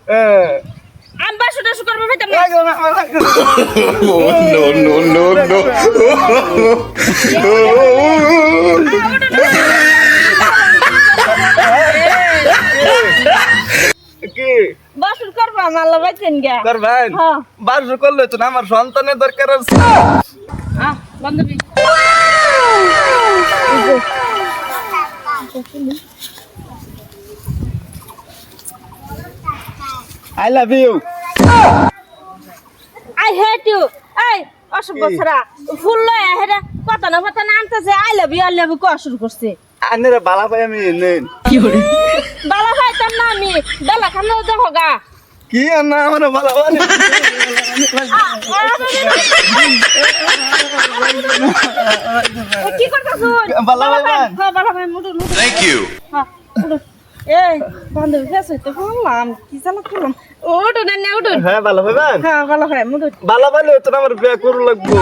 আমি বাসুটা শুকর ভাইতাম না No, no, no, no. কি বাসুর করবো আমার লাগাইছেন গা করবেন হ্যাঁ বাসু করলে তো না আমার সন্তানের দরকার আছে বান্ধবী I love you I hate you এই অসভ্য ছাড়া ফুল লয় হেরা কথা না আনতেছে আই লাভ ইউ কয়া শুরু করছে আনেরে বালা ভাই আমি নেন বালা ভাইতাম না আমি বেলা খানো দেখো গা কি না আমার বালা ভাই কি করতেছ বালা ভাই বালা ভাই মুডু Thank you. এই বান্ধবী ফেসে তো বললাম কি চালা করলাম ওটো না ওটো হ্যাঁ বালা ভাই হ্যাঁ বালা ভাই মুডু বালা ভাই তো আমার বিয়ে করু লাগবো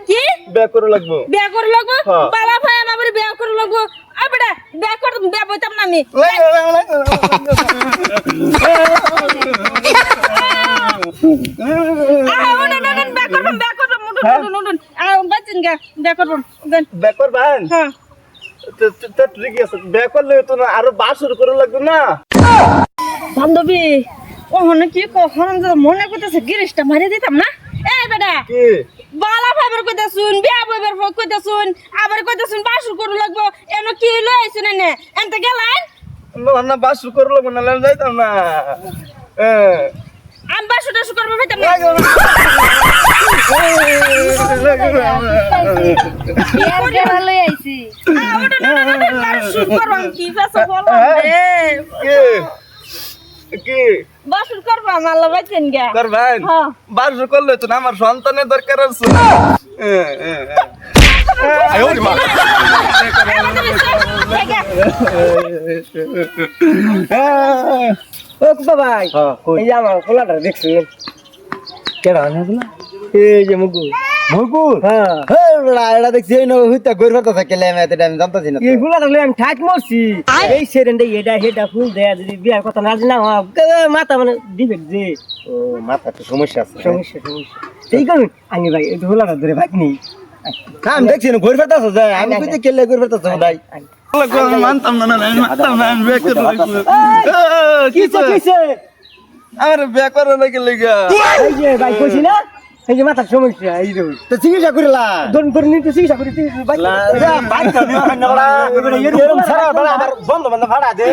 কি বিয়ে করু লাগবো বিয়া করে লাগবো হ্যাঁ। বালা ভাই আমার বিয়া করে লাগবো আই বেটা বিয়া করে বিয়া বইতাম না আমি বিয়া করবো মুডু বাচ্চিন গা বিয়া করবো বিয়ে করবেন হ্যাঁ তো ঠিক আছে বিয়ে করলে তো না আরো বাসুর করু লাগবে না বান্ধবী ওখানে কি কখন মনে করতেছে গিরিশটা মারিয়ে দিতাম না এই বেটা কি বালা ফাইবার কইতা শুন বিয়া বইবার কইতা শুন আবার কইতা শুন বাসুর করু লাগবো এনো কি লই আইছ না এনতে গেলাম না বাসুর করু লাগবে না লাল যাইতাম না আমি বাসুটা শুকর ভাইতাম না বিয়ার গেরা লই আইছি শুকর কি ফেসা বললাম রে কি বাসুর করবো আমার লাগাইছেন গা করবেন হ্যাঁ বাসুর করলে তো না আমার সন্তানের দরকার আছে ও কুপা ভাই এই যে আমার খোলাটা দেখছেন কেডা না এই যে মুকুল মুকুল হ্যাঁ এটা দেখছি এই নয় হইতা গরিব কথা কেলে আমি এতটা আমি জানতাছি না এই খোলাটা লই আমি ঠাক মরছি এই সেরেন্ডে এটা হেডা ফুল দেয়া যদি বিয়ার কথা না জানা মাথা মানে দিবে যে ও মাথা তো সমস্যা আছে সমস্যা সেই কারণ আমি ভাই এই খোলাটা ধরে ভাগ নেই আমি দেখছি না গরিব কথা যায় আমি কইতে কেলে গরিব কথা ভাই আমি মানতাম না আমি মানতাম না আমি বিয়ে করব কিছে কিছে আমার বিয়ে করা লাগে লাগা এই যে ভাই কইছি না এই যে মাথার সমস্যা এই যে তো চিকিৎসা করিলা দন করে নিতে চিকিৎসা করি ভাই বাইক কামিও না বড়া এরকম ছাড়া বড়া আমার বন্ধু বান্ধব ভাড়া দে